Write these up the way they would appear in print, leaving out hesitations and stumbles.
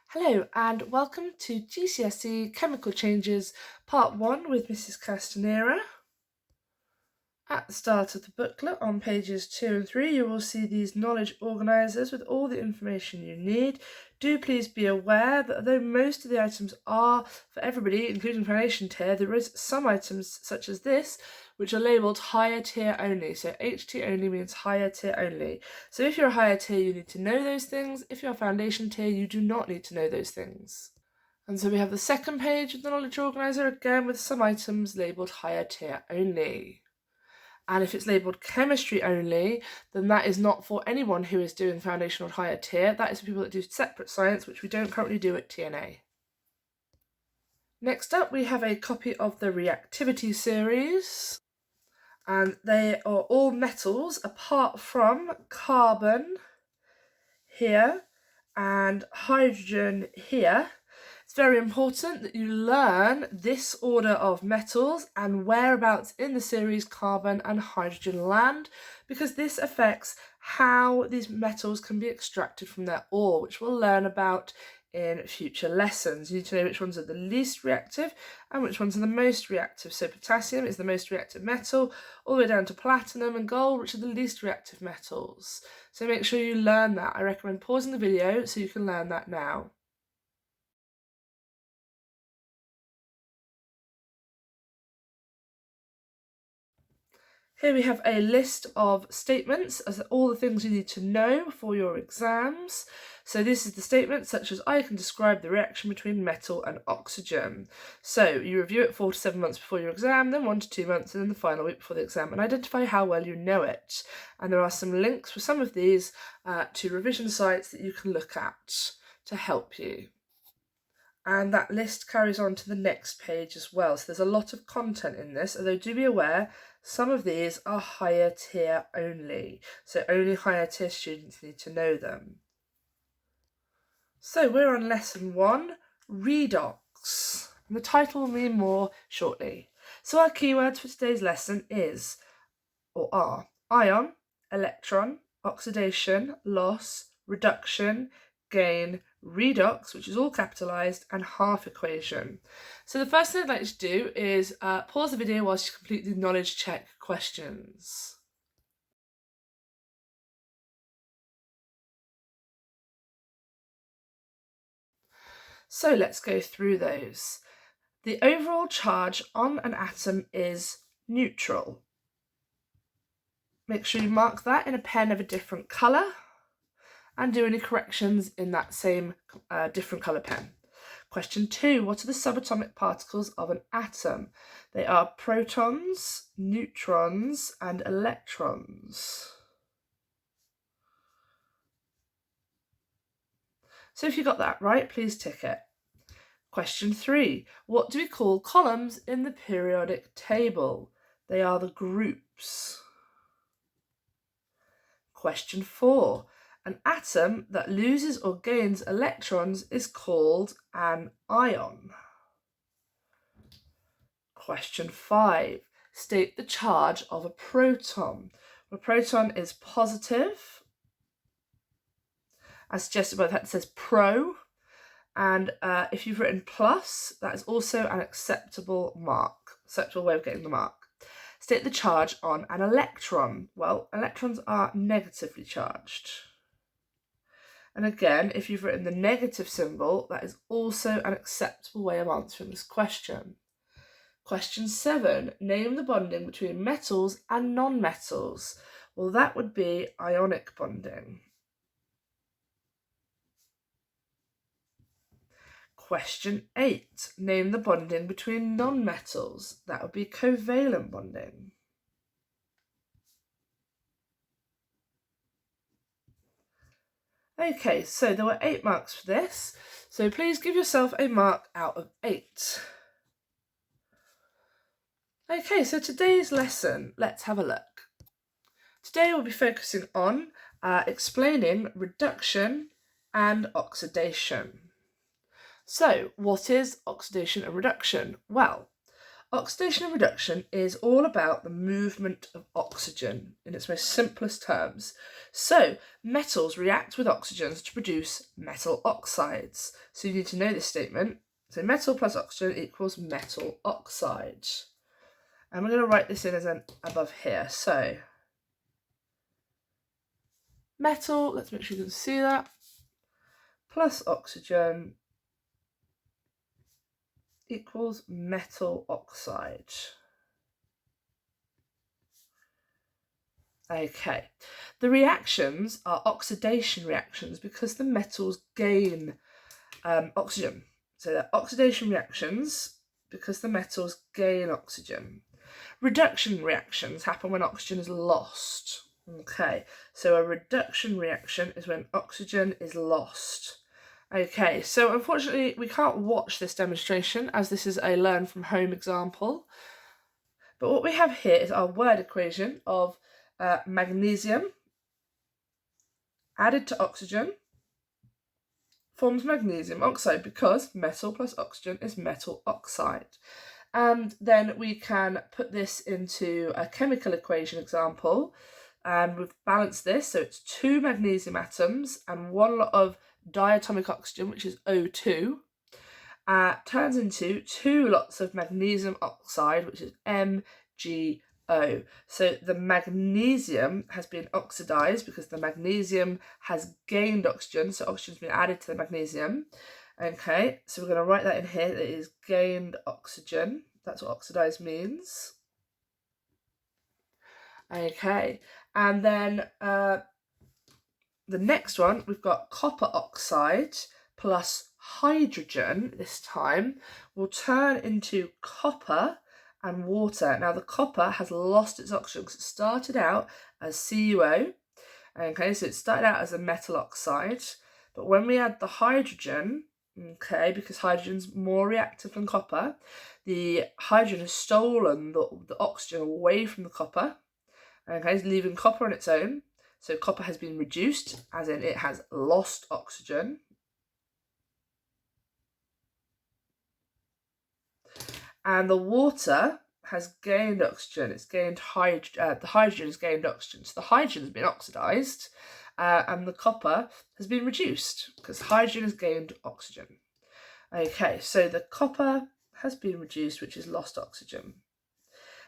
Hello and welcome to GCSE Chemical Changes Part 1 with Mrs Castanera. At the start of the booklet on pages 2 and 3 you will see these knowledge organisers with all the information you need. Do please be aware that although most of the items are for everybody, including foundation tier, there is some items such as this which are labelled higher tier only. So HT only means higher tier only. So if you're a higher tier you need to know those things. If you're a foundation tier you do not need to know those things. And so we have the second page of the knowledge organiser again with some items labelled higher tier only. And if it's labelled chemistry only, then that is not for anyone who is doing foundation or higher tier. That is for people that do separate science, which we don't currently do at TNA. Next up, we have a copy of the reactivity series. And they are all metals apart from carbon here and hydrogen here. It's very important that you learn this order of metals and whereabouts in the series carbon and hydrogen land, because this affects how these metals can be extracted from their ore, which we'll learn about in future lessons. You need to know which ones are the least reactive and which ones are the most reactive. So potassium is the most reactive metal, all the way down to platinum and gold, which are the least reactive metals. So make sure you learn that. I recommend pausing the video so you can learn that now. Here we have a list of statements as all the things you need to know for your exams. So this is the statement such as I can describe the reaction between metal and oxygen. So you review it 4 to 7 months before your exam, then 1 to 2 months, and then the final week before the exam, and identify how well you know it. And there are some links for some of these to revision sites that you can look at to help you. And that list carries on to the next page as well. So there's a lot of content in this, although do be aware some of these are higher tier only. So only higher tier students need to know them. So we're on lesson 1, REDOX. And the title will mean more shortly. So our keywords for today's lesson is, or are, ion, electron, oxidation, loss, reduction, gain, redox, which is all capitalised, and half equation. So the first thing I'd like you to do is pause the video whilst you complete the knowledge check questions. So let's go through those. The overall charge on an atom is neutral. Make sure you mark that in a pen of a different colour and do any corrections in that same different colour pen. Question 2, what are the subatomic particles of an atom? They are protons, neutrons, and electrons. So if you got that right, please tick it. Question 3, what do we call columns in the periodic table? They are the groups. Question 4, an atom that loses or gains electrons is called an ion. Question 5. State the charge of a proton. A proton is positive, as suggested by the fact it says pro, and if you've written plus, that is also an acceptable way of getting the mark. State the charge on an electron. Well, electrons are negatively charged. And again, if you've written the negative symbol, that is also an acceptable way of answering this question. Question 7, name the bonding between metals and non-metals. Well, that would be ionic bonding. Question 8, name the bonding between non-metals. That would be covalent bonding. Okay, so there were 8 marks for this, so please give yourself a mark out of 8. Okay, so today's lesson, let's have a look. Today we'll be focusing on explaining reduction and oxidation. So, what is oxidation and reduction? Well, Oxidation and reduction is all about the movement of oxygen in its most simplest terms. So metals react with oxygens to produce metal oxides. So you need to know this statement. So metal plus oxygen equals metal oxide. And we're going to write this in as an above here. So metal, let's make sure you can see that, plus oxygen equals metal oxide. Okay, the reactions are oxidation reactions because the metals gain oxygen. So they're oxidation reactions because the metals gain oxygen. Reduction reactions happen when oxygen is lost. Okay, so a reduction reaction is when oxygen is lost. Okay, so unfortunately we can't watch this demonstration as this is a learn from home example. But what we have here is our word equation of magnesium added to oxygen forms magnesium oxide because metal plus oxygen is metal oxide. And then we can put this into a chemical equation example, and we've balanced this, so it's 2 magnesium atoms and 1 lot of diatomic oxygen, which is O2, turns into 2 lots of magnesium oxide, which is MgO. So the magnesium has been oxidized because the magnesium has gained oxygen, so oxygen's been added to the magnesium. Okay, so we're going to write that in here, that it is gained oxygen. That's what oxidized means. Okay, and then the next one, we've got copper oxide plus hydrogen this time will turn into copper and water. Now the copper has lost its oxygen because it started out as CuO. Okay, so it started out as a metal oxide, but when we add the hydrogen, okay, because hydrogen's more reactive than copper, the hydrogen has stolen the oxygen away from the copper, okay, leaving copper on its own. So copper has been reduced, as in it has lost oxygen. And the water has gained oxygen. It's gained hydrogen. The hydrogen has gained oxygen. So the hydrogen has been oxidized, and the copper has been reduced because hydrogen has gained oxygen. Okay, so the copper has been reduced, which is lost oxygen.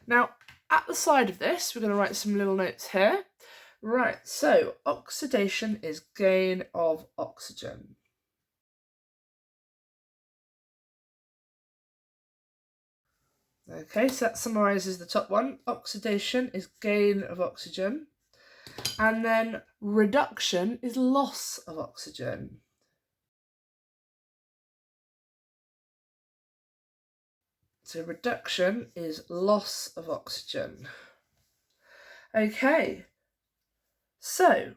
Now, at the side of this, we're going to write some little notes here. Right, so oxidation is gain of oxygen. Okay, so that summarises the top one. Oxidation is gain of oxygen. And then reduction is loss of oxygen. So reduction is loss of oxygen. Okay, so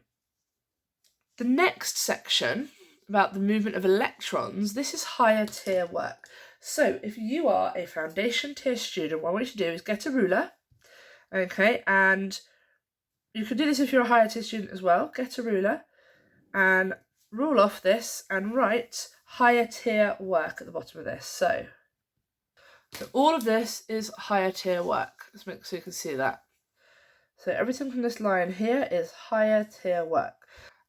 the next section about the movement of electrons, this is higher tier work. So if you are a foundation tier student, what I want you to do is get a ruler, okay, and you can do this if you're a higher tier student as well. Get a ruler and rule off this and write higher tier work at the bottom of this. So all of this is higher tier work. Let's make so you can see that. So everything from this line here is higher tier work.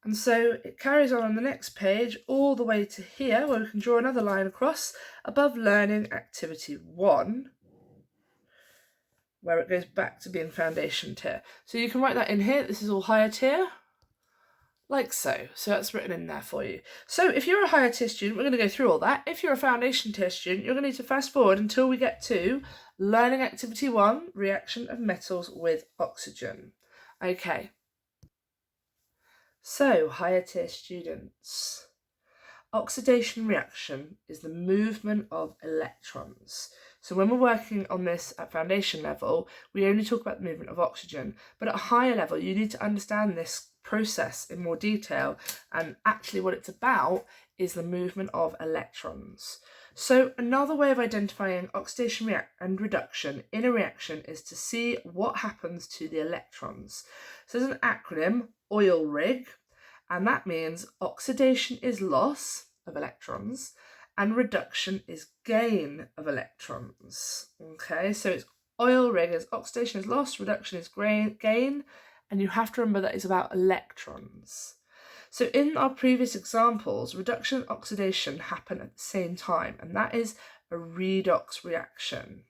And so it carries on the next page all the way to here, where we can draw another line across above learning activity 1, where it goes back to being foundation tier. So you can write that in here. This is all higher tier, like so. So that's written in there for you. So if you're a higher tier student, we're going to go through all that. If you're a foundation tier student, you're going to need to fast forward until we get to learning activity 1, reaction of metals with oxygen. Okay. So, higher tier students, oxidation reaction is the movement of electrons. So when we're working on this at foundation level, we only talk about the movement of oxygen, but at a higher level, you need to understand this process in more detail, and actually what it's about is the movement of electrons. So another way of identifying oxidation and reduction in a reaction is to see what happens to the electrons. So there's an acronym, OIL rig, and that means oxidation is loss of electrons and reduction is gain of electrons. Okay, so it's oil ring is oxidation is loss, reduction is gain, and you have to remember that it's about electrons. So in our previous examples, reduction and oxidation happen at the same time, and that is a redox reaction.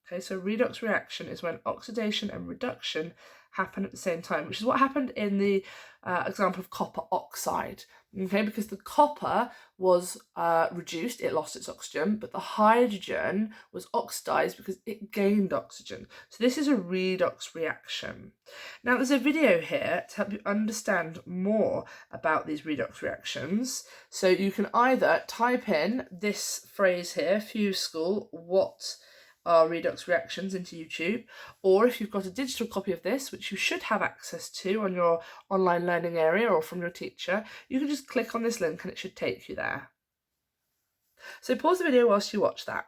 Okay, so redox reaction is when oxidation and reduction happen at the same time, which is what happened in the example of copper oxide. Okay, because the copper was reduced, it lost its oxygen, but the hydrogen was oxidized because it gained oxygen. So this is a redox reaction. Now there's a video here to help you understand more about these redox reactions. So you can either type in this phrase here, Fuse School, what are redox reactions into YouTube, or if you've got a digital copy of this, which you should have access to on your online learning area or from your teacher, you can just click on this link and it should take you there. So pause the video whilst you watch that.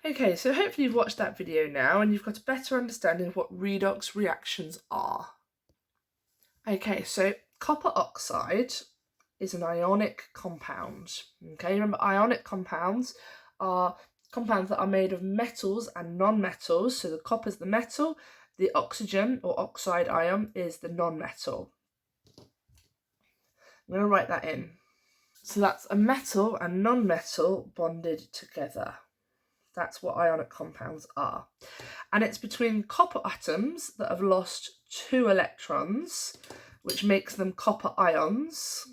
Okay, so hopefully you've watched that video now and you've got a better understanding of what redox reactions are. Okay, so copper oxide is an ionic compound. Okay, remember ionic compounds are compounds that are made of metals and non-metals. So the copper is the metal, the oxygen or oxide ion is the non-metal. I'm going to write that in. So that's a metal and non-metal bonded together. That's what ionic compounds are. And it's between copper atoms that have lost 2 electrons, which makes them copper ions.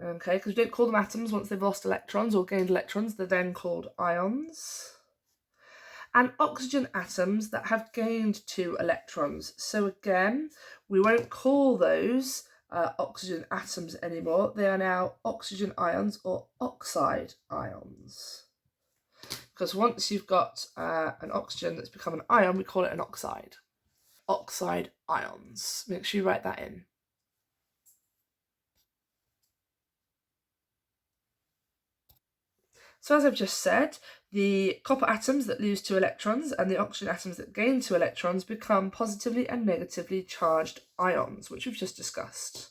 Okay, because we don't call them atoms once they've lost electrons or gained electrons, they're then called ions. And oxygen atoms that have gained 2 electrons. So again, we won't call those oxygen atoms anymore. They are now oxygen ions or oxide ions. Because once you've got an oxygen that's become an ion, we call it an oxide. Oxide ions. Make sure you write that in. So as I've just said, the copper atoms that lose 2 electrons and the oxygen atoms that gain 2 electrons become positively and negatively charged ions, which we've just discussed.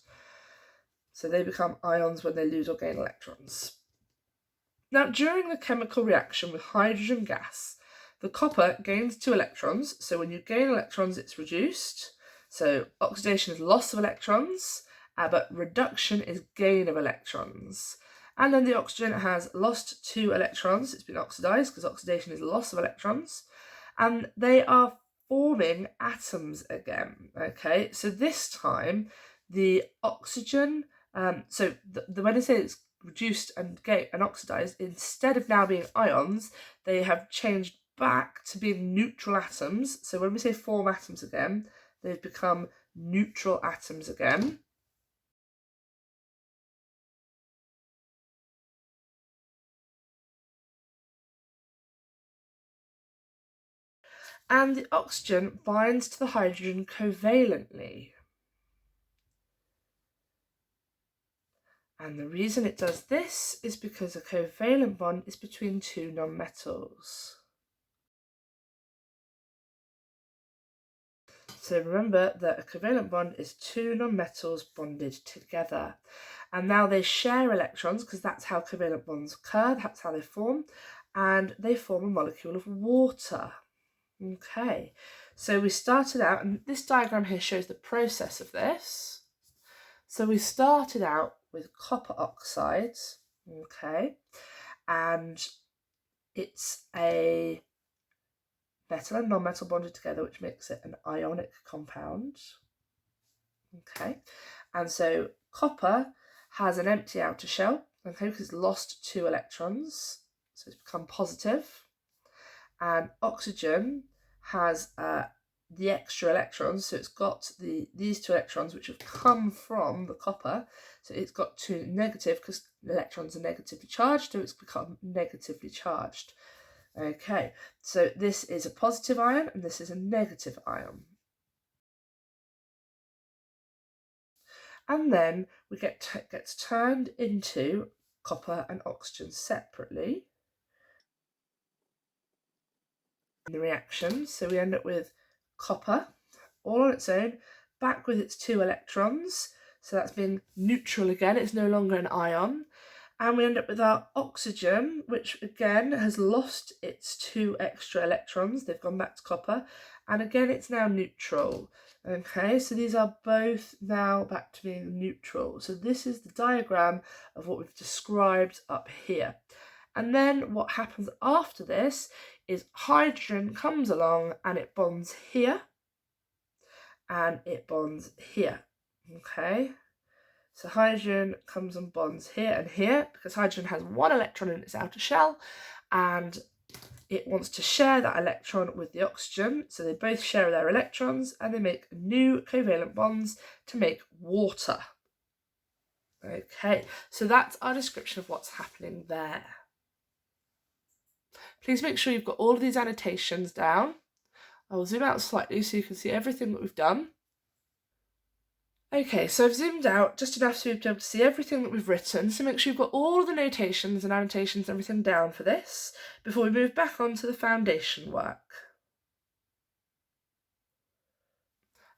So they become ions when they lose or gain electrons. Now, during the chemical reaction with hydrogen gas, the copper gains 2 electrons. So when you gain electrons, it's reduced. So oxidation is loss of electrons, but reduction is gain of electrons. And then the oxygen has lost 2 electrons. It's been oxidized because oxidation is loss of electrons. And they are forming atoms again. Okay, so this time the oxygen, when I say it's reduced and oxidized, instead of now being ions, they have changed back to being neutral atoms. So when we say form atoms again, they've become neutral atoms again. And the oxygen binds to the hydrogen covalently. And the reason it does this is because a covalent bond is between 2 nonmetals. So remember that a covalent bond is 2 nonmetals bonded together. And now they share electrons because that's how covalent bonds occur, that's how they form, and they form a molecule of water. Okay, so we started out, and this diagram here shows the process of this. So we started out with copper oxide, okay, and it's a metal and non-metal bonded together, which makes it an ionic compound. Okay, and so copper has an empty outer shell, okay, because it's lost 2 electrons, so it's become positive. And oxygen has the extra electrons, so it's got these 2 electrons which have come from the copper, so it's got 2 negative because the electrons are negatively charged, so it's become negatively charged. Okay, so this is a positive ion and this is a negative ion. And then we gets turned into copper and oxygen separately. in the reaction. So we end up with copper all on its own, back with its 2 electrons. So that's being neutral again, it's no longer an ion. And we end up with our oxygen, which again has lost its 2 extra electrons. They've gone back to copper. And again, it's now neutral. Okay, so these are both now back to being neutral. So this is the diagram of what we've described up here. And then what happens after this is hydrogen comes along and it bonds here and it bonds here. Okay, so hydrogen comes and bonds here and here because hydrogen has 1 electron in its outer shell and it wants to share that electron with the oxygen. So they both share their electrons and they make new covalent bonds to make water. Okay, so that's our description of what's happening there. Please make sure you've got all of these annotations down. I will zoom out slightly so you can see everything that we've done. Okay, so I've zoomed out just enough so you'll be able to see everything that we've written, so make sure you've got all of the notations and annotations and everything down for this before we move back on to the foundation work.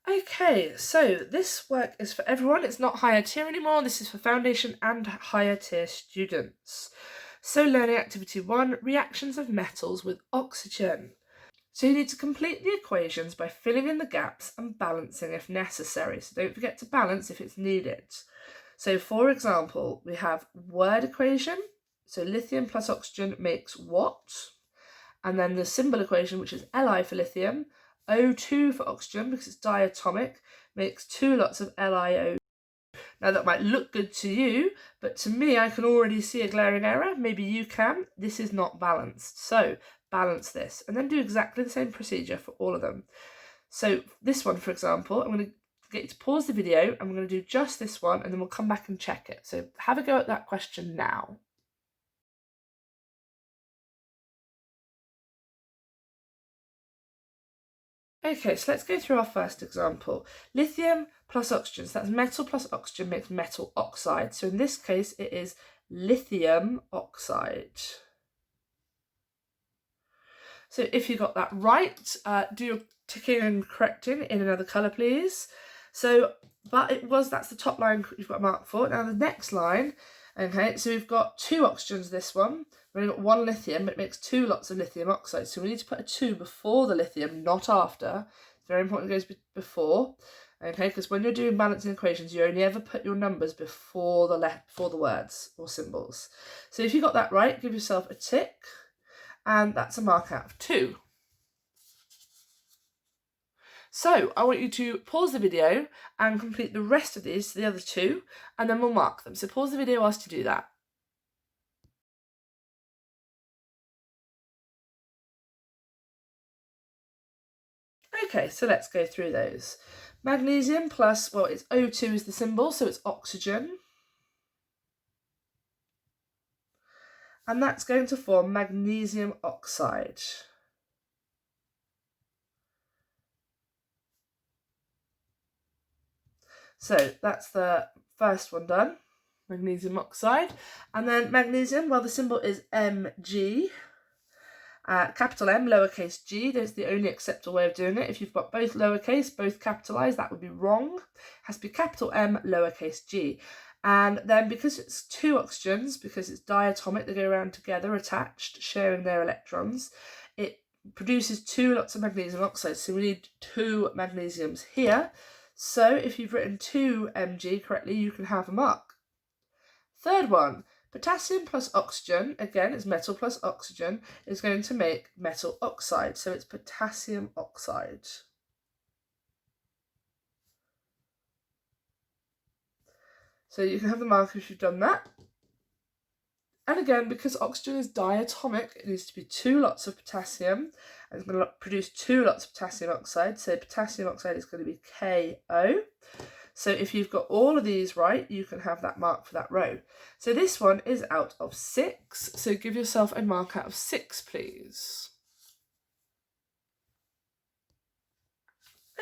Okay, so this work is for everyone, it's not higher tier anymore, this is for foundation and higher tier students. So learning activity 1, reactions of metals with oxygen. So you need to complete the equations by filling in the gaps and balancing if necessary. So don't forget to balance if it's needed. So for example, we have word equation. So lithium plus oxygen makes what? And then the symbol equation, which is Li for lithium, O2 for oxygen, because it's diatomic, makes 2 lots of LiO2. Now that might look good to you, but to me I can already see a glaring error. Maybe you can. This is not balanced. So balance this and then do exactly the same procedure for all of them. So this one, for example, I'm going to get you to pause the video and we're going to do just this one and then we'll come back and check it. So have a go at that question now. Okay, so let's go through our first example. Lithium plus oxygen, so that's metal plus oxygen makes metal oxide. So in this case, it is lithium oxide. So if you got that right, do your ticking and correcting in another colour, please. So, that's the top line you've got a mark for. Now the next line, okay, so we've got 2 oxygens this one. We've only got 1 lithium, but it makes 2 lots of lithium oxide. So we need to put a 2 before the lithium, not after. It's very important it goes before, okay, because when you're doing balancing equations, you only ever put your numbers before the words or symbols. So if you got that right, give yourself a tick. And that's a mark out of 2. So I want you to pause the video and complete the rest of these, the other 2, and then we'll mark them. So pause the video whilst you do that. Okay, so let's go through those. Magnesium plus, well, it's O2 is the symbol, so it's oxygen. And that's going to form magnesium oxide. So that's the first one done, magnesium oxide. And then magnesium, well, the symbol is Mg. Capital M, lowercase g, that's the only acceptable way of doing it. If you've got both lowercase, both capitalised, that would be wrong. It has to be capital M, lowercase g. And then because it's 2 oxygens, because it's diatomic, they go around together, attached, sharing their electrons, it produces 2 lots of magnesium oxide. So we need 2 magnesiums here. So if you've written 2 Mg correctly, you can have a mark. Third one, potassium plus oxygen, again it's metal plus oxygen, is going to make metal oxide. So it's potassium oxide. So you can have the mark if you've done that. And again, because oxygen is diatomic, it needs to be 2 lots of potassium, and it's going to produce 2 lots of potassium oxide. So potassium oxide is going to be KO. So if you've got all of these right, you can have that mark for that row. So this one is out of 6. So give yourself a mark out of 6, please.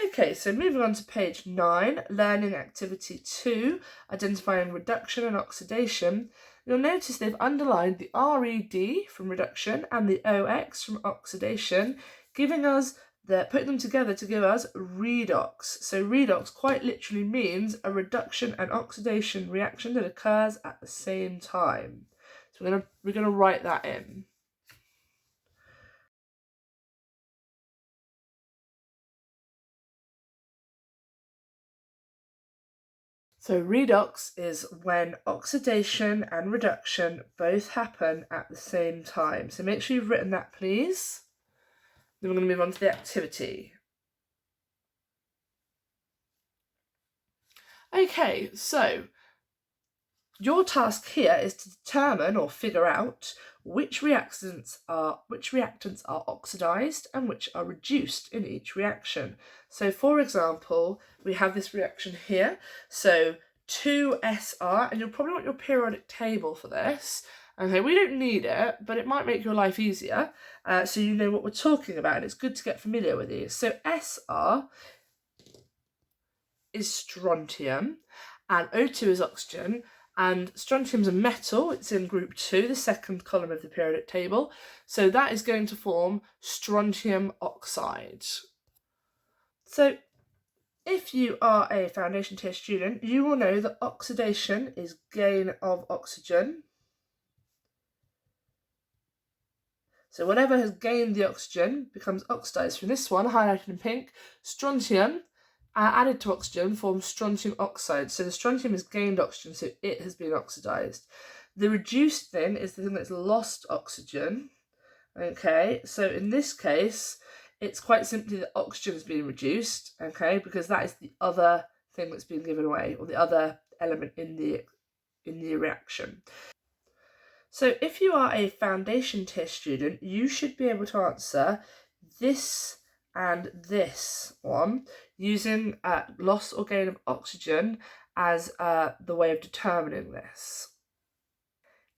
Okay, so moving on to page 9, learning activity 2, identifying reduction and oxidation. You'll notice they've underlined the RED from reduction and the OX from oxidation giving us putting them together to give us redox. So redox quite literally means a reduction and oxidation reaction that occurs at the same time. So we're gonna write that in. So redox is when oxidation and reduction both happen at the same time. So make sure you've written that, please. Then we're going to move on to the activity. Okay, so your task here is to determine or figure out which reactants are oxidized and which are reduced in each reaction. So for example, we have this reaction here. So 2SR, and you'll probably want your periodic table for this. Okay, we don't need it, but it might make your life easier, so you know what we're talking about, and it's good to get familiar with these. So SR is strontium, and O2 is oxygen, and strontium's a metal. It's in group 2, the second column of the periodic table, so that is going to form strontium oxide. So if you are a foundation tier student, you will know that oxidation is gain of oxygen. So whatever has gained the oxygen becomes oxidized. From this one, highlighted in pink, strontium added to oxygen forms strontium oxide. So the strontium has gained oxygen, so it has been oxidized. The reduced thing is the thing that's lost oxygen. Okay, so in this case, it's quite simply that oxygen has been reduced, okay, because that is the other thing that's been given away, or the other element in the reaction. So if you are a foundation tier student, you should be able to answer this and this one using loss or gain of oxygen as the way of determining this.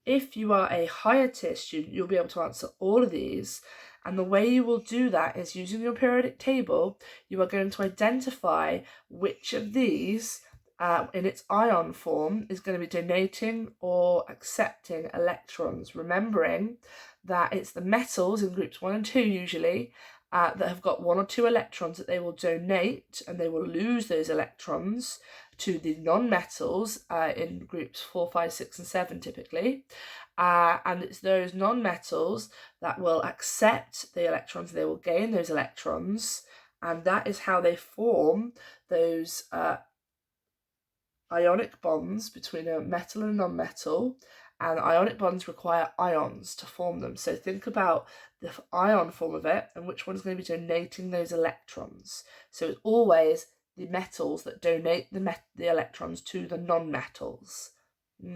If you are a higher tier student, you'll be able to answer all of these, and the way you will do that is using your periodic table. You are going to identify which of these in its ion form is going to be donating or accepting electrons, remembering that it's the metals in groups 1 and 2 usually that have got 1 or 2 electrons that they will donate, and they will lose those electrons to the non-metals in groups 4, 5, 6 and 7 typically, and it's those non-metals that will accept the electrons, they will gain those electrons, and that is how they form those ionic bonds between a metal and a non-metal, and ionic bonds require ions to form them. So think about the ion form of it and which one's going to be donating those electrons. So it's always the metals that donate the electrons to the non-metals.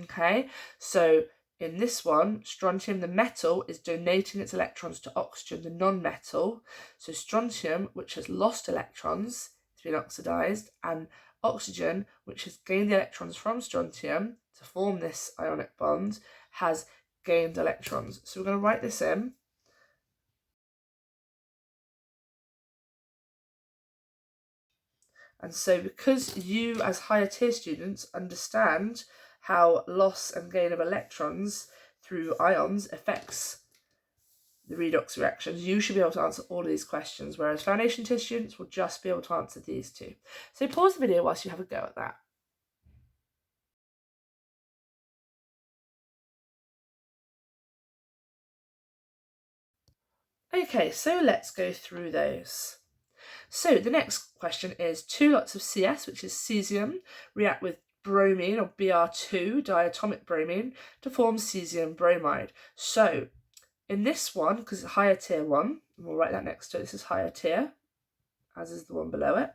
Okay, so in this one, strontium, the metal, is donating its electrons to oxygen, the non-metal. So strontium, which has lost electrons, has been oxidized, and oxygen, which has gained the electrons from strontium to form this ionic bond, has gained electrons. So we're going to write this in. And so because you as higher tier students understand how loss and gain of electrons through ions affects the redox reactions, you should be able to answer all of these questions, whereas foundation tier students will just be able to answer these two. So pause the video whilst you have a go at that. Okay, so let's go through those. So the next question is 2 lots of CS, which is cesium, react with bromine or Br2, diatomic bromine, to form cesium bromide. So in this one, because it's higher tier 1, we'll write that next to it, this is higher tier, as is the one below it.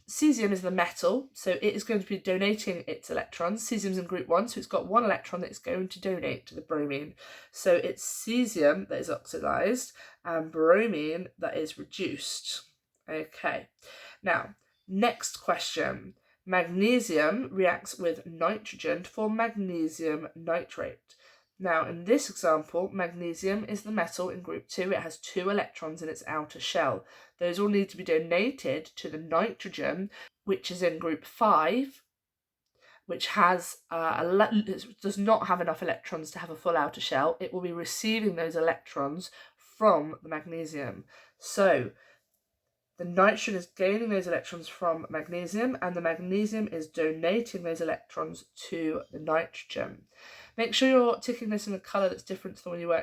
Cesium is the metal, so it is going to be donating its electrons. Cesium's in group 1, so it's got 1 electron that it's going to donate to the bromine. So it's cesium that is oxidized and bromine that is reduced. Okay, now, next question. Magnesium reacts with nitrogen to form magnesium nitrate. Now, in this example, magnesium is the metal in group 2. It has 2 electrons in its outer shell. Those will need to be donated to the nitrogen, which is in group 5, which has does not have enough electrons to have a full outer shell. It will be receiving those electrons from the magnesium. So the nitrogen is gaining those electrons from magnesium, and the magnesium is donating those electrons to the nitrogen. Make sure you're ticking this in a colour that's different to the one you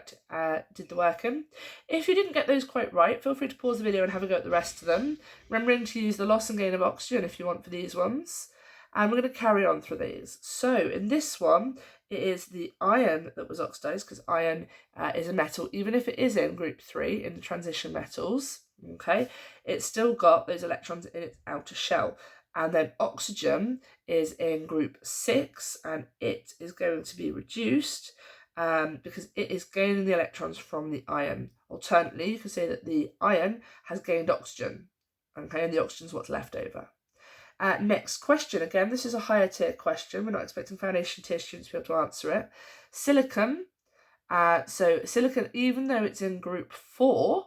did the work in. If you didn't get those quite right, feel free to pause the video and have a go at the rest of them, remembering to use the loss and gain of oxygen if you want for these ones. And we're going to carry on through these. So in this one, it is the iron that was oxidised, because iron is a metal, even if it is in group 3 in the transition metals. Okay, it's still got those electrons in its outer shell. And then oxygen is in group 6, and it is going to be reduced because it is gaining the electrons from the iron. Alternately, you can say that the iron has gained oxygen, okay, and the oxygen is what's left over. Next question. Again, this is a higher tier question. We're not expecting foundation tier students to be able to answer it. Silicon. So silicon, even though it's in group 4,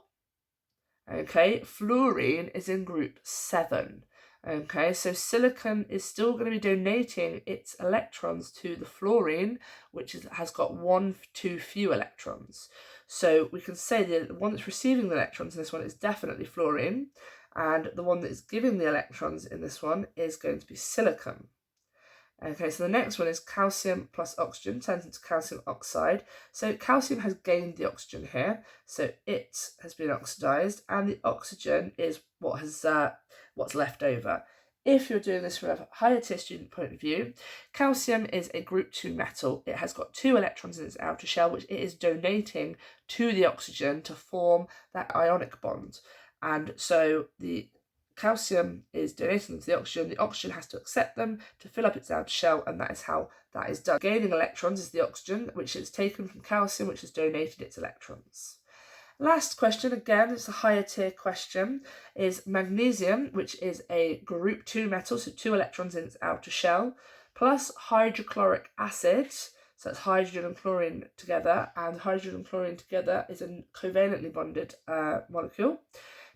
okay, fluorine is in group 7. Okay, so silicon is still going to be donating its electrons to the fluorine, which has got 1 too few electrons. So we can say that the one that's receiving the electrons in this one is definitely fluorine, and the one that is giving the electrons in this one is going to be silicon. Okay, so the next one is calcium plus oxygen turns into calcium oxide. So calcium has gained the oxygen here, so it has been oxidized, and the oxygen is what's left over. If you're doing this from a higher tier student point of view, calcium is a group 2 metal. It has got 2 electrons in its outer shell, which it is donating to the oxygen to form that ionic bond. And so the calcium is donating them to the oxygen has to accept them to fill up its outer shell, and that is how that is done. Gaining electrons is the oxygen, which is taken from calcium, which has donated its electrons. Last question, again, it's a higher tier question, is magnesium, which is a group 2 metal, so 2 electrons in its outer shell, plus hydrochloric acid, so that's hydrogen and chlorine together, and hydrogen and chlorine together is a covalently bonded molecule,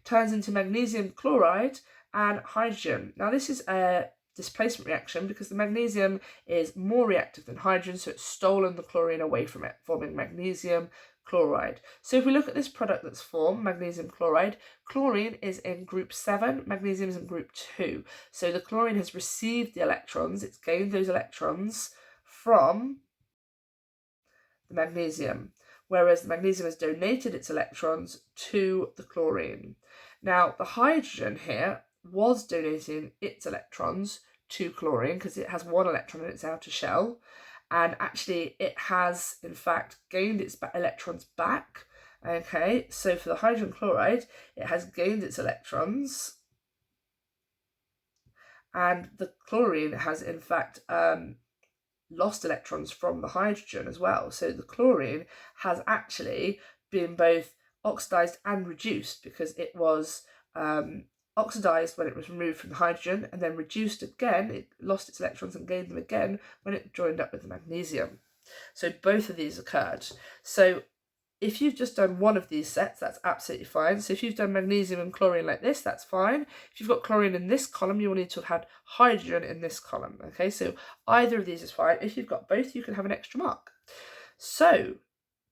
turns into magnesium chloride and hydrogen. Now this is a displacement reaction because the magnesium is more reactive than hydrogen, so it's stolen the chlorine away from it, forming magnesium chloride. So if we look at this product that's formed, magnesium chloride, chlorine is in group 7, magnesium is in group 2. So the chlorine has received the electrons, it's gained those electrons from the magnesium, whereas the magnesium has donated its electrons to the chlorine. Now, the hydrogen here was donating its electrons to chlorine because it has 1 electron in its outer shell, and actually it has, in fact, gained its electrons back. Okay, so for the hydrogen chloride, it has gained its electrons, and the chlorine has, in fact, lost electrons from the hydrogen as well. So the chlorine has actually been both oxidized and reduced because it was oxidized when it was removed from the hydrogen, and then reduced again. It lost its electrons and gained them again when it joined up with the magnesium. So both of these occurred. So if you've just done one of these sets, that's absolutely fine. So if you've done magnesium and chlorine like this, that's fine. If you've got chlorine in this column, you will need to have had hydrogen in this column. Okay, so either of these is fine. If you've got both, you can have an extra mark. So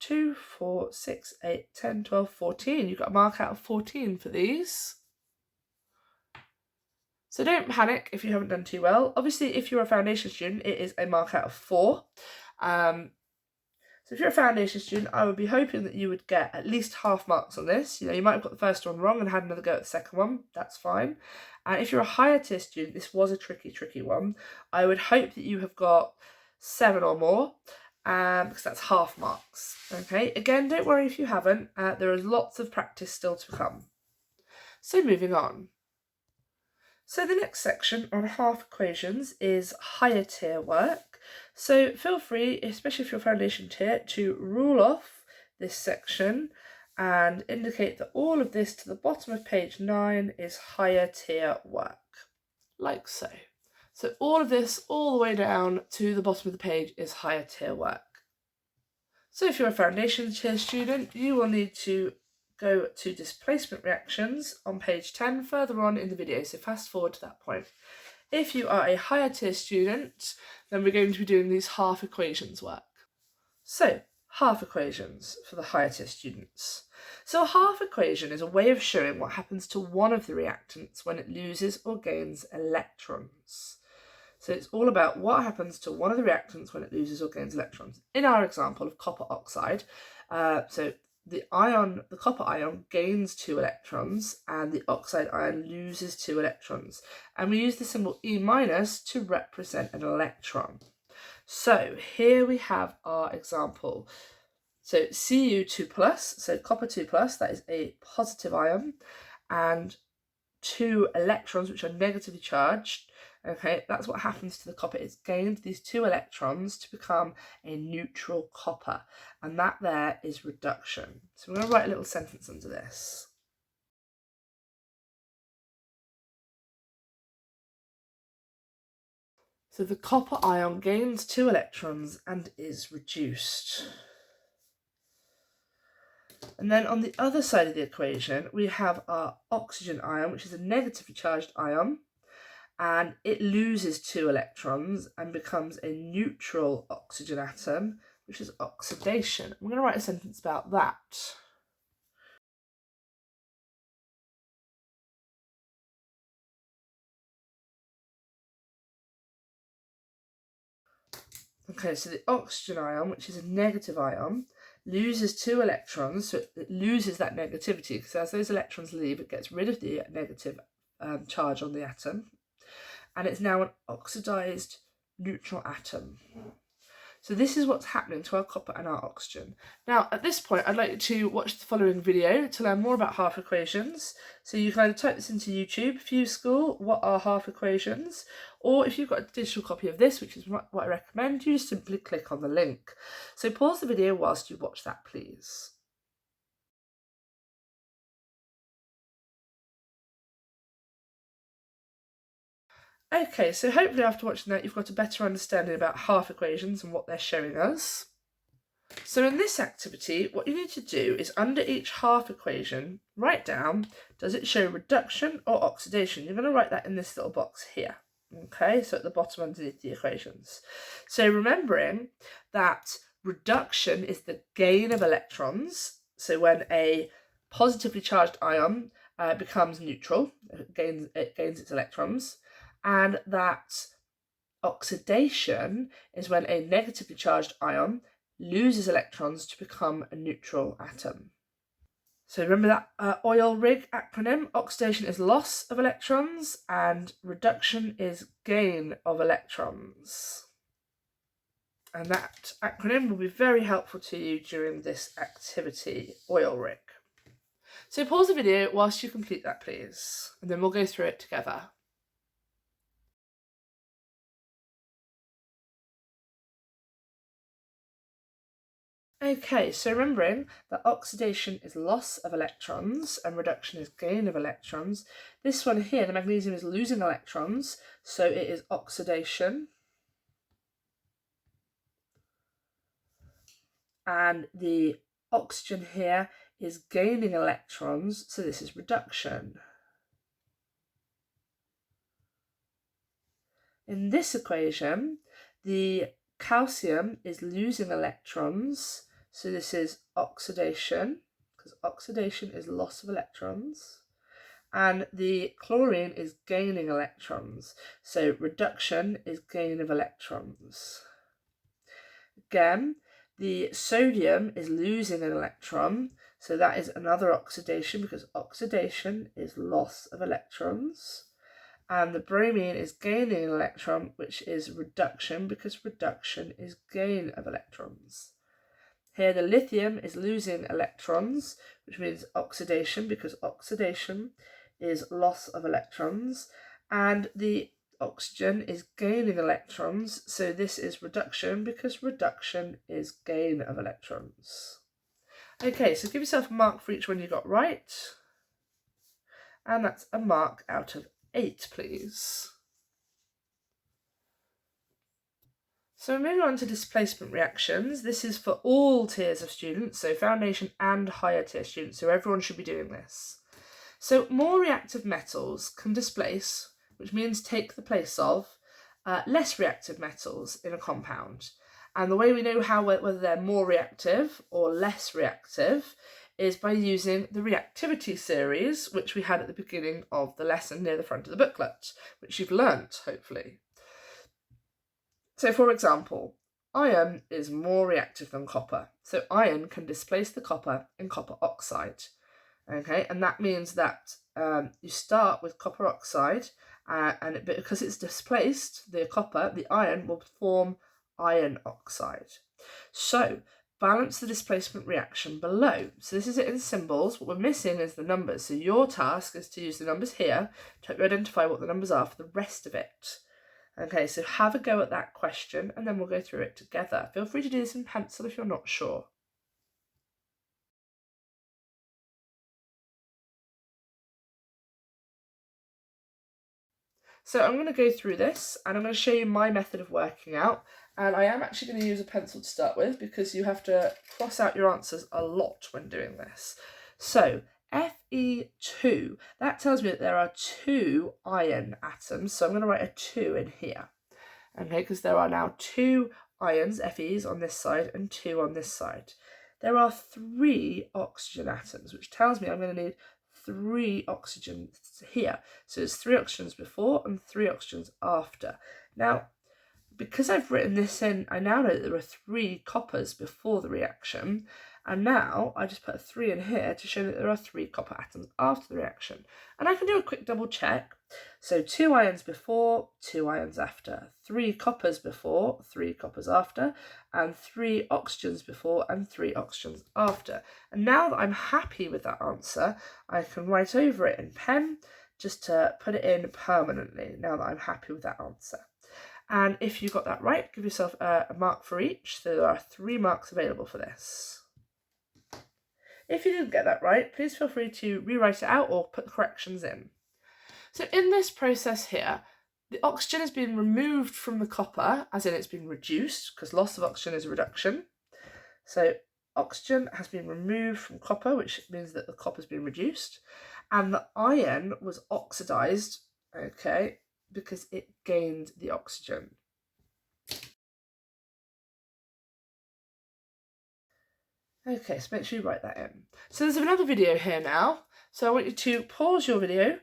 2, 4, 6, 8, 10, 12, 14. You've got a mark out of 14 for these. So don't panic if you haven't done too well. Obviously, if you're a foundation student, it is a mark out of 4. So if you're a foundation student, I would be hoping that you would get at least half marks on this. You know, you might have got the first one wrong and had another go at the second one. That's fine. And if you're a higher tier student, this was a tricky one. I would hope that you have got 7 or more, because that's half marks. Okay, again, don't worry if you haven't. There is lots of practice still to come. So moving on. So the next section on half equations is higher tier work. So feel free, especially if you're foundation tier, to rule off this section and indicate that all of this to the bottom of page 9 is higher tier work, like so. So all of this all the way down to the bottom of the page is higher tier work. So if you're a foundation tier student, you will need to go to displacement reactions on page 10 further on in the video, so fast forward to that point. If you are a higher tier student, then we're going to be doing these half equations work. So, half equations for the higher tier students. So a half equation is a way of showing what happens to one of the reactants when it loses or gains electrons. So it's all about what happens to one of the reactants when it loses or gains electrons. In our example of copper oxide, so the copper ion gains 2 electrons and the oxide ion loses 2 electrons. And we use the symbol E- to represent an electron. So here we have our example. So Cu2+, so copper 2+, that is a positive ion, and 2 electrons, which are negatively charged. Okay, that's what happens to the copper. It's gained these 2 electrons to become a neutral copper, and that there is reduction. So we're going to write a little sentence under this. So the copper ion gains 2 electrons and is reduced. And then on the other side of the equation, we have our oxygen ion, which is a negatively charged ion, and it loses 2 electrons and becomes a neutral oxygen atom, which is oxidation. I'm going to write a sentence about that. Okay, so the oxygen ion, which is a negative ion, loses 2 electrons, so it loses that negativity, because as those electrons leave, it gets rid of the negative charge on the atom, and it's now an oxidized neutral atom. So this is what's happening to our copper and our oxygen. Now, at this point, I'd like you to watch the following video to learn more about half equations. So you can either type this into YouTube if you school, what are half equations? Or if you've got a digital copy of this, which is what I recommend, you just simply click on the link. So pause the video whilst you watch that, please. Okay, so hopefully after watching that, you've got a better understanding about half equations and what they're showing us. So in this activity, what you need to do is under each half equation, write down, does it show reduction or oxidation? You're going to write that in this little box here. Okay, so at the bottom underneath the equations. So remembering that reduction is the gain of electrons. So when a positively charged ion becomes neutral, it gains its electrons, and that oxidation is when a negatively charged ion loses electrons to become a neutral atom. So remember that oil rig acronym. Oxidation is loss of electrons and reduction is gain of electrons. And that acronym will be very helpful to you during this activity, oil rig. So pause the video whilst you complete that, please, and then we'll go through it together. Okay, so remembering that oxidation is loss of electrons and reduction is gain of electrons. This one here, the magnesium is losing electrons, so it is oxidation. And the oxygen here is gaining electrons, so this is reduction. In this equation, the calcium is losing electrons, so this is oxidation, because oxidation is loss of electrons. And the chlorine is gaining electrons, so reduction is gain of electrons. Again, the sodium is losing an electron, so that is another oxidation, because oxidation is loss of electrons. And the bromine is gaining an electron, which is reduction, because reduction is gain of electrons. Here the lithium is losing electrons, which means oxidation, because oxidation is loss of electrons. And the oxygen is gaining electrons, so this is reduction, because reduction is gain of electrons. Okay, so give yourself a mark for each one you got right. And that's a mark out of 8, please. So moving on to displacement reactions. This is for all tiers of students, so foundation and higher tier students, so everyone should be doing this. So more reactive metals can displace, which means take the place of, less reactive metals in a compound. And the way we know whether they're more reactive or less reactive is by using the reactivity series, which we had at the beginning of the lesson near the front of the booklet, which you've learnt, hopefully. So for example, iron is more reactive than copper. So iron can displace the copper in copper oxide. Okay, and that means that you start with copper oxide, and because it's displaced the copper, the iron will form iron oxide. So balance the displacement reaction below. So this is it in symbols. What we're missing is the numbers. So your task is to use the numbers here to identify what the numbers are for the rest of it. Okay, so have a go at that question and then we'll go through it together. Feel free to do this in pencil if you're not sure. So I'm going to go through this and I'm going to show you my method of working out. And I am actually going to use a pencil to start with because you have to cross out your answers a lot when doing this. So Fe2, that tells me that there are 2 iron atoms. So I'm going to write a 2 in here. Okay, because there are now 2 ions, Fe's, on this side and 2 on this side. There are 3 oxygen atoms, which tells me I'm going to need 3 oxygens here. So it's 3 oxygens before and 3 oxygens after. Now, because I've written this in, I now know that there are 3 coppers before the reaction, and now I just put a 3 in here to show that there are 3 copper atoms after the reaction. And I can do a quick double check. So 2 ions before, 2 ions after, 3 coppers before, 3 coppers after, and 3 oxygens before and 3 oxygens after. And now that I'm happy with that answer, I can write over it in pen just to put it in permanently now that I'm happy with that answer. And if you got that right, give yourself a mark for each. So there are 3 marks available for this. If you didn't get that right, please feel free to rewrite it out or put the corrections in. So in this process here, the oxygen has been removed from the copper, as in it's been reduced, because loss of oxygen is a reduction. So oxygen has been removed from copper, which means that the copper has been reduced. And the iron was oxidized, okay, because it gained the oxygen. Okay, so make sure you write that in. So there's another video here now. So I want you to pause your video,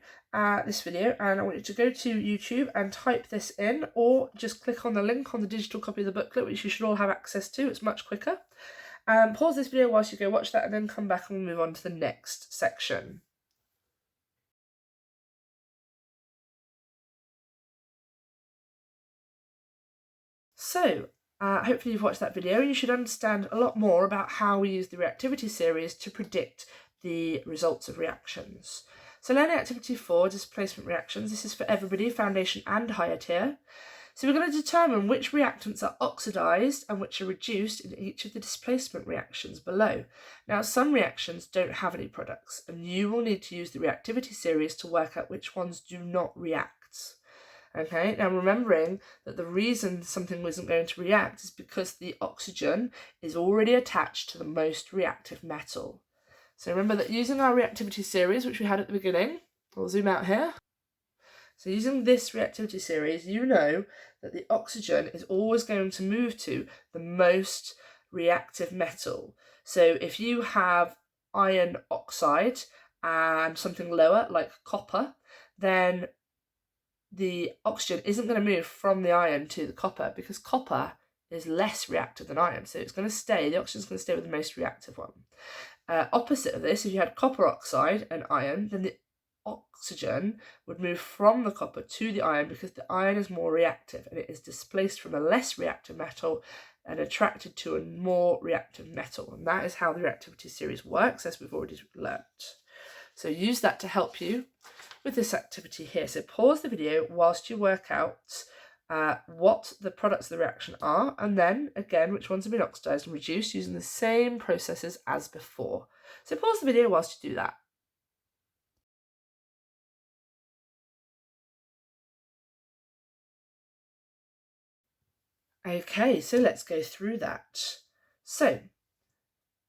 this video, and I want you to go to YouTube and type this in, or just click on the link on the digital copy of the booklet, which you should all have access to. It's much quicker. Pause this video whilst you go watch that, and then come back and we'll move on to the next section. So, hopefully you've watched that video and you should understand a lot more about how we use the reactivity series to predict the results of reactions. So learning activity 4, displacement reactions, this is for everybody, foundation and higher tier. So we're going to determine which reactants are oxidised and which are reduced in each of the displacement reactions below. Now some reactions don't have any products and you will need to use the reactivity series to work out which ones do not react. Okay, now remembering that the reason something isn't going to react is because the oxygen is already attached to the most reactive metal. So remember that using our reactivity series, which we had at the beginning, we'll zoom out here. So using this reactivity series, you know that the oxygen is always going to move to the most reactive metal. So if you have iron oxide and something lower like copper, then the oxygen isn't going to move from the iron to the copper because copper is less reactive than iron. So it's going to stay, the oxygen's going to stay with the most reactive one. Opposite of this, if you had copper oxide and iron, then the oxygen would move from the copper to the iron because the iron is more reactive and it is displaced from a less reactive metal and attracted to a more reactive metal. And that is how the reactivity series works, as we've already learnt. So use that to help you with this activity here. So pause the video whilst you work out what the products of the reaction are, and then again which ones have been oxidised and reduced using the same processes as before. So pause the video whilst you do that. Okay, so let's go through that. So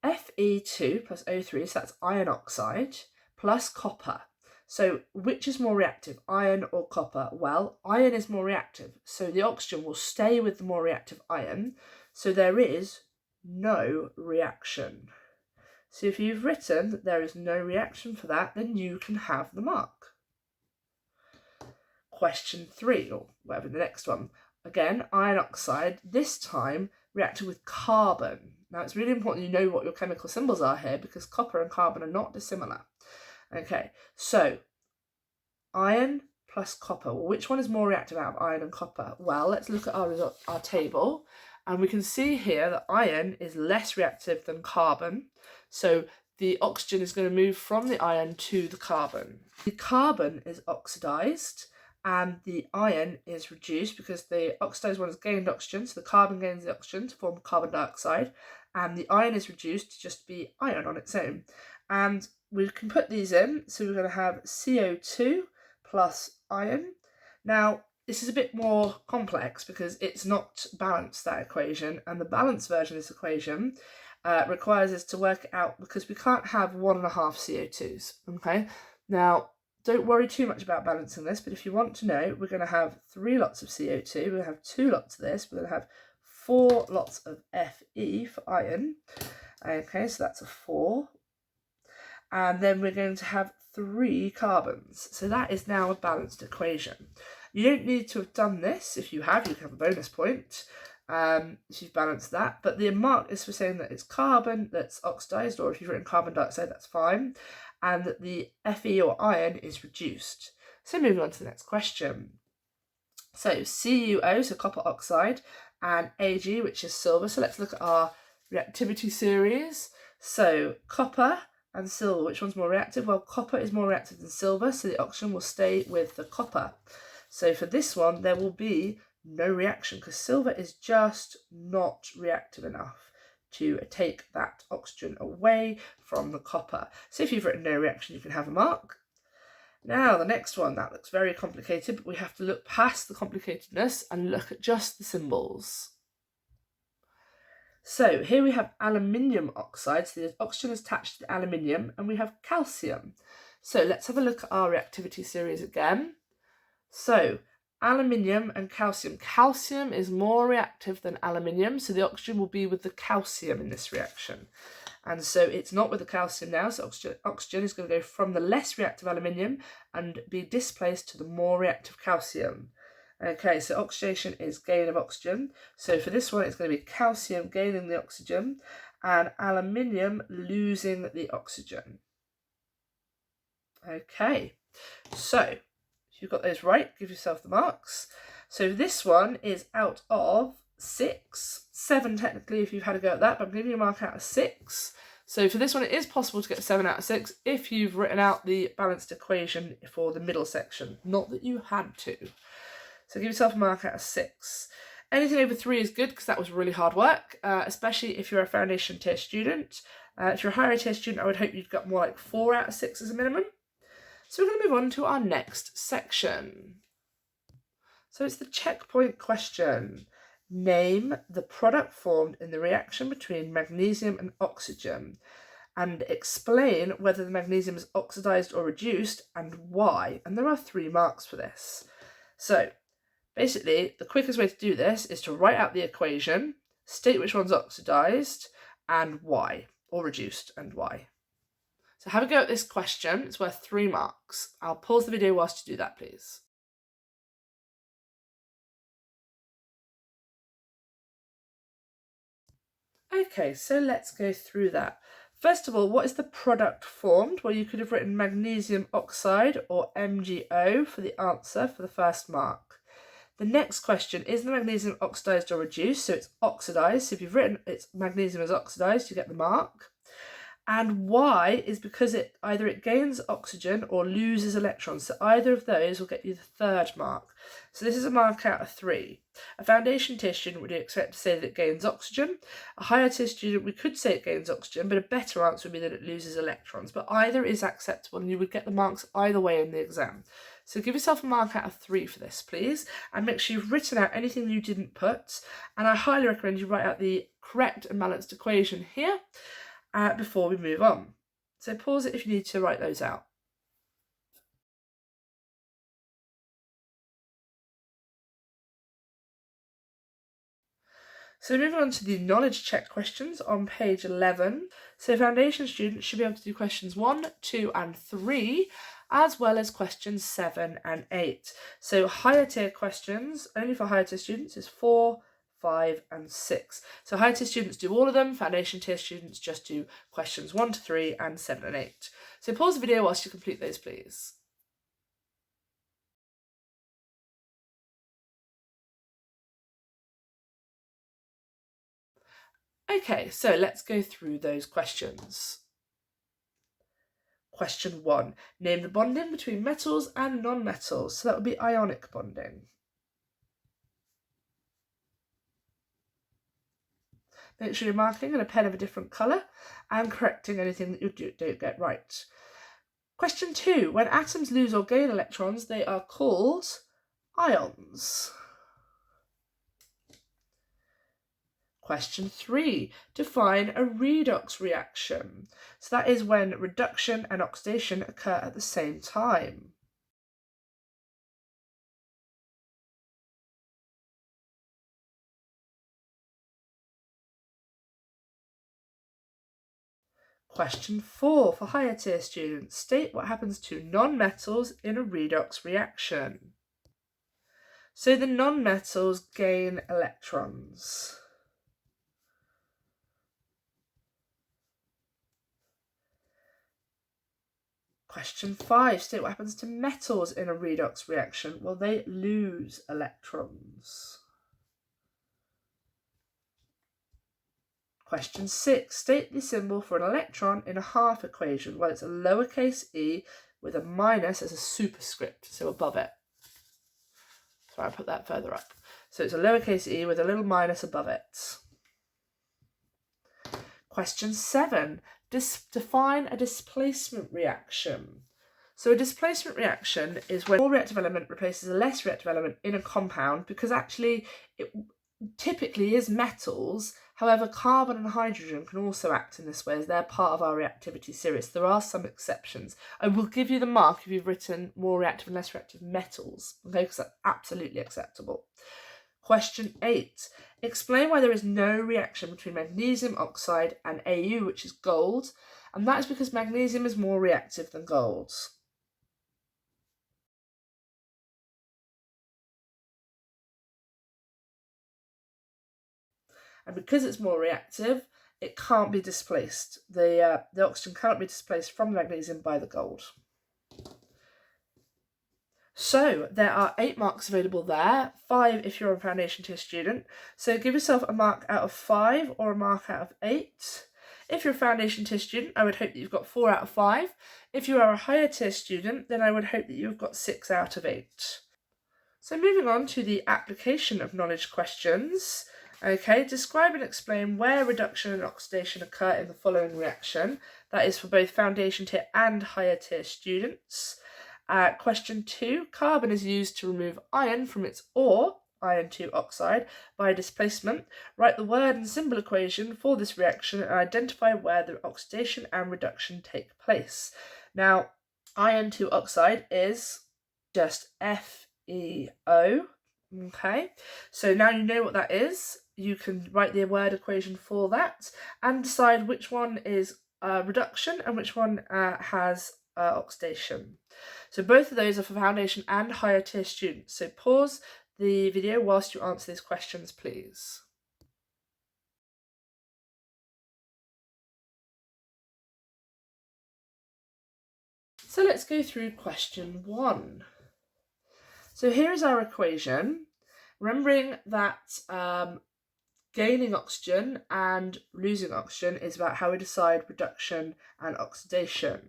Fe2 plus O3, so that's iron oxide, plus copper. So which is more reactive, iron or copper? Well, iron is more reactive, so the oxygen will stay with the more reactive iron, so there is no reaction. So if you've written that there is no reaction for that, then you can have the mark. Question 3, or whatever the next one. Again, iron oxide, this time reacted with carbon. Now it's really important you know what your chemical symbols are here, because copper and carbon are not dissimilar. Okay, so iron plus copper. Well, which one is more reactive out of iron and copper? Well, let's look at our table, and we can see here that iron is less reactive than carbon. So the oxygen is going to move from the iron to the carbon. The carbon is oxidized and the iron is reduced because the oxidized one has gained oxygen, so the carbon gains the oxygen to form carbon dioxide, and the iron is reduced to just be iron on its own. And we can put these in, so we're going to have CO2 plus iron. Now, this is a bit more complex because it's not balanced, that equation, and the balanced version of this equation requires us to work it out because we can't have 1.5 CO2s, okay? Now, don't worry too much about balancing this, but if you want to know, we're going to have 3 lots of CO2, we're going to have 2 lots of this, we're going to have 4 lots of Fe for iron, okay, so that's a 4, and then we're going to have 3 carbons, so that is now a balanced equation. You don't need to have done this. If you have, you can have a bonus point if you've balanced that, but the mark is for saying that it's carbon that's oxidized, or if you've written carbon dioxide, that's fine, and that the Fe or iron is reduced. So moving on to the next question. So CuO, so copper oxide, and Ag, which is silver. So let's look at our reactivity series. So copper and silver, which one's more reactive? Well, copper is more reactive than silver, so the oxygen will stay with the copper. So for this one, there will be no reaction because silver is just not reactive enough to take that oxygen away from the copper. So if you've written no reaction, you can have a mark. Now the next one, that looks very complicated, but we have to look past the complicatedness and look at just the symbols. So here we have aluminium oxide, so the oxygen is attached to the aluminium, and we have calcium. So let's have a look at our reactivity series again. So aluminium and calcium. Calcium is more reactive than aluminium, so the oxygen will be with the calcium in this reaction. And so it's not with the calcium now, so oxygen is going to go from the less reactive aluminium and be displaced to the more reactive calcium. Okay, so oxidation is gain of oxygen. So for this one, it's going to be calcium gaining the oxygen and aluminium losing the oxygen. Okay, so if you've got those right, give yourself the marks. So this one is out of 6, 7 technically if you've had a go at that, but I'm giving you a mark out of 6. So for this one, it is possible to get 7 out of 6 if you've written out the balanced equation for the middle section, not that you had to. So give yourself a mark out of 6. Anything over 3 is good because that was really hard work, especially if you're a foundation tier student. If you're a higher tier student, I would hope you'd got more like 4 out of 6 as a minimum. So we're going to move on to our next section. So it's the checkpoint question. Name the product formed in the reaction between magnesium and oxygen and explain whether the magnesium is oxidized or reduced and why. And there are 3 marks for this. So basically, the quickest way to do this is to write out the equation, state which one's oxidized and why, or reduced and why. So have a go at this question. It's worth 3 marks. I'll pause the video whilst you do that, please. Okay, so let's go through that. First of all, what is the product formed? Well, you could have written magnesium oxide or MgO for the answer for the first mark. The next question, is the magnesium oxidized or reduced? So it's oxidized. So if you've written it's magnesium is oxidized, you get the mark. And why is because either it gains oxygen or loses electrons. So either of those will get you the 3rd mark. So this is a mark out of 3. A foundation tier student would expect to say that it gains oxygen. A higher tier student, we could say it gains oxygen, but a better answer would be that it loses electrons. But either is acceptable and you would get the marks either way in the exam. So give yourself a mark out of 3 for this, please. And make sure you've written out anything you didn't put. And I highly recommend you write out the correct and balanced equation here. Before we move on. So pause it if you need to write those out. So moving on to the knowledge check questions on page 11. So foundation students should be able to do questions 1, 2 and 3, as well as questions 7 and 8. So higher tier questions, only for higher tier students, is 4, 5 and 6. So higher tier students do all of them, foundation tier students just do questions 1 to 3 and 7 and 8. So pause the video whilst you complete those, please. Okay, so let's go through those questions. Question 1. Name the bonding between metals and non-metals. So that would be ionic bonding. Make sure you're marking in a pen of a different colour and correcting anything that you don't get right. Question 2. When atoms lose or gain electrons, they are called ions. Question 3. Define a redox reaction. So that is when reduction and oxidation occur at the same time. Question 4 for higher tier students. State what happens to non-metals in a redox reaction. So the non-metals gain electrons. Question 5. State what happens to metals in a redox reaction. Well, they lose electrons. Question 6. State the symbol for an electron in a half equation. Well, it's a lowercase e with a minus as a superscript, so above it. So I put that further up. So it's a lowercase e with a little minus above it. Question 7. Define a displacement reaction. So a displacement reaction is when a more reactive element replaces a less reactive element in a compound, because actually it typically is metals. However, carbon and hydrogen can also act in this way as they're part of our reactivity series. There are some exceptions. I will give you the mark if you've written more reactive and less reactive metals, okay, because that's absolutely acceptable. Question 8. Explain why there is no reaction between magnesium oxide and Au, which is gold, and that is because magnesium is more reactive than gold. And because it's more reactive, it can't be displaced. The oxygen cannot be displaced from the magnesium by the gold. So there are 8 marks available there, 5 if you're a foundation tier student. So give yourself a mark out of 5 or a mark out of 8. If you're a foundation tier student, I would hope that you've got 4 out of 5. If you are a higher tier student, then I would hope that you've got 6 out of 8. So moving on to the application of knowledge questions. Okay, describe and explain where reduction and oxidation occur in the following reaction. That is for both foundation tier and higher tier students. Question 2, carbon is used to remove iron from its ore, iron 2 oxide, by displacement. Write the word and symbol equation for this reaction and identify where the oxidation and reduction take place. Now, iron 2 oxide is just FeO. Okay, so now you know what that is. You can write the word equation for that and decide which one is reduction and which one has oxidation. So both of those are for foundation and higher tier students. So pause the video whilst you answer these questions, please. So let's go through question 1. So here is our equation, remembering that gaining oxygen and losing oxygen is about how we decide reduction and oxidation.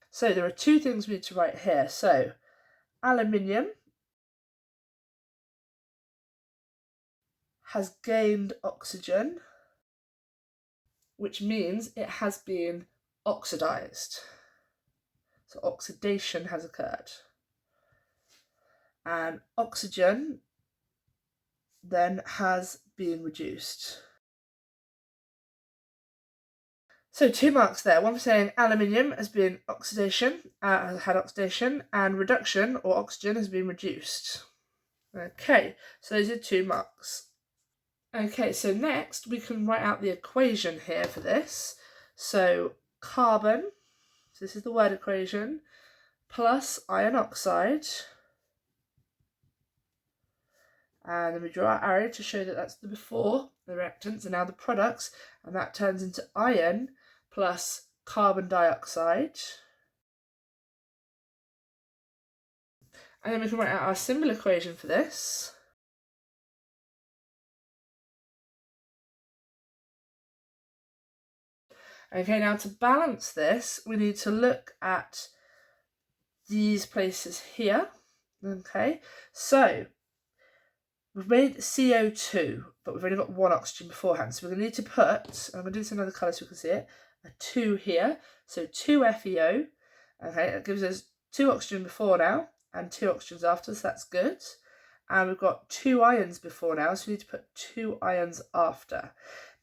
So there are 2 things we need to write here. So aluminium has gained oxygen, which means it has been oxidized. So oxidation has occurred. And oxygen then has been reduced. So 2 marks there, one for saying aluminium has been oxidation, has had oxidation, and reduction or oxygen has been reduced. Okay, so those are 2 marks. Okay, so next we can write out the equation here for this. So carbon, so this is the word equation, plus iron oxide. And then we draw our arrow to show that that's the before, the reactants, and now the products, and that turns into iron plus carbon dioxide. And then we can write out our symbol equation for this. Okay, now to balance this, we need to look at these places here. Okay, so we've made CO2, but we've only got one oxygen beforehand. So we're going to need to put, I'm going to do this in another colour so we can see it, a 2 here. So 2 FeO. Okay, that gives us 2 oxygen before now and 2 oxygens after, so that's good. And we've got 2 ions before now, so we need to put 2 ions after.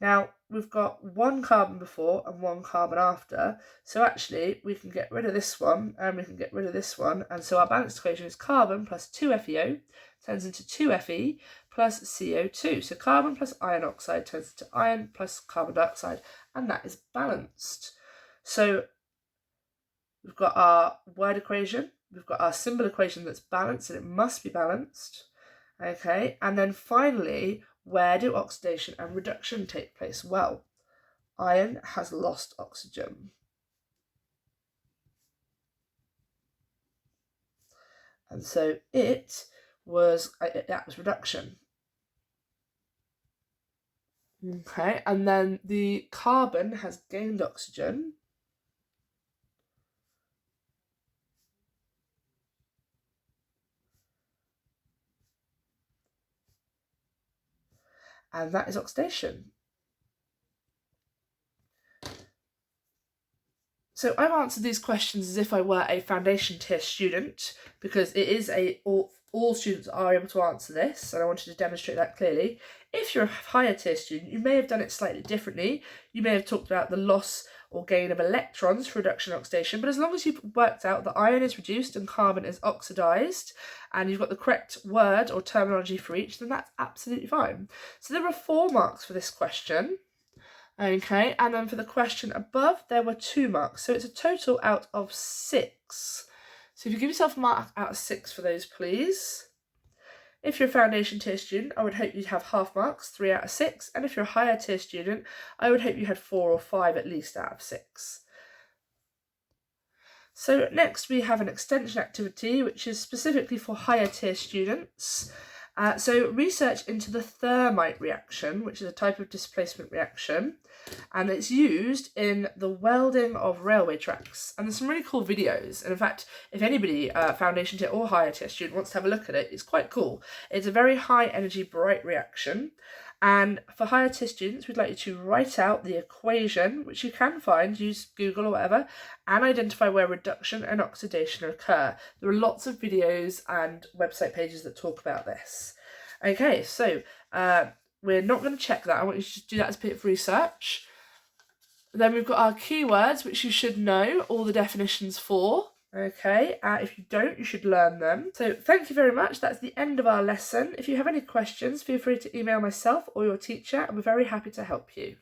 Now, we've got 1 carbon before and 1 carbon after, so actually we can get rid of this one and we can get rid of this one, and so our balanced equation is carbon plus 2 FeO turns into 2 Fe plus CO2. So carbon plus iron oxide turns into iron plus carbon dioxide, and that is balanced. So we've got our word equation, we've got our symbol equation that's balanced, and it must be balanced. Okay, and then finally, where do oxidation and reduction take place? Well, iron has lost oxygen. And so that was reduction. Okay, and then the carbon has gained oxygen. And that is oxidation. So I've answered these questions as if I were a foundation tier student, because it is all students are able to answer this, and I wanted to demonstrate that clearly. If you're a higher tier student, you may have done it slightly differently. You may have talked about the loss or gain of electrons for reduction and oxidation, but as long as you've worked out that iron is reduced and carbon is oxidised, and you've got the correct word or terminology for each, then that's absolutely fine. So there were 4 marks for this question. Okay, and then for the question above, there were 2 marks. So it's a total out of 6. So if you give yourself a mark out of 6 for those, please. If you're a foundation tier student, I would hope you'd have half marks, 3 out of 6. And if you're a higher tier student, I would hope you had 4 or 5 at least out of 6. So next we have an extension activity, which is specifically for higher tier students. So research into the thermite reaction, which is a type of displacement reaction, and it's used in the welding of railway tracks. And there's some really cool videos, and in fact, if anybody, foundation tier or higher tier student, wants to have a look at it, it's quite cool. It's a very high energy bright reaction, and for higher tier students, we'd like you to write out the equation, which you can find, use Google or whatever, and identify where reduction and oxidation occur. There are lots of videos and website pages that talk about this. Okay, so we're not going to check that. I want you to just do that as a bit of research. Then we've got our keywords, which you should know all the definitions for. Okay, if you don't, you should learn them. So thank you very much. That's the end of our lesson. If you have any questions, feel free to email myself or your teacher, and we're very happy to help you.